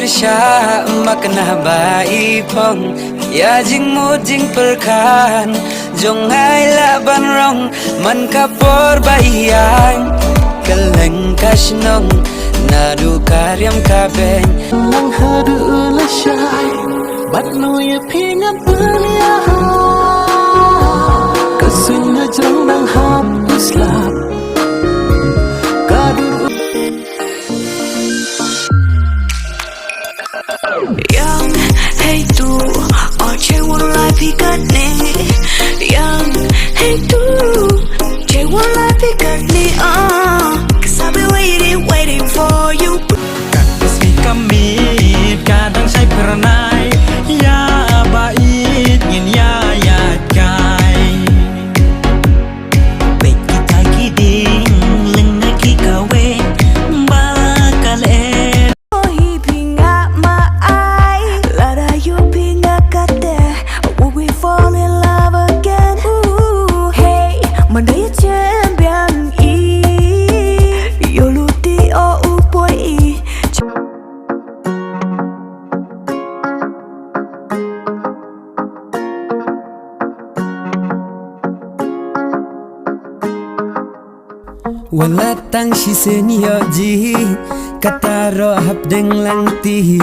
tersya makna bai pong ya jing mu jing perkan jong ai la ban rong man kapor bai yang keleng kasnong nadu karyam kabeng lang hadu la shai bat no ya pingan punya kasunya jong dang hapus lap kadur Young, hey tu, oche wala pikat ne. Young, hey tu, oche wala pikat ne. Cause I've been waiting for you. Meski kami kadang saya pernah ya bait ngin ya kai baik kita kiding leng ki kawe bakal Oh, he pinga my eye. Lada you pinga kate. Will we fall in love again? Ooh, hey, mandai champion e. Yoluti o upoi e. wala tang shi senyo ji kataro hap deng lang ti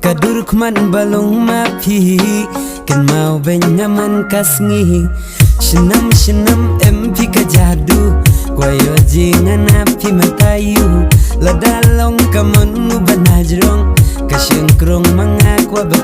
kadur kman balong mapi kan mau benyaman kasngi shenam em pi kajadu wayo jingan api matayu ladalong kamon nu banajrong kasyengkrong mangakwa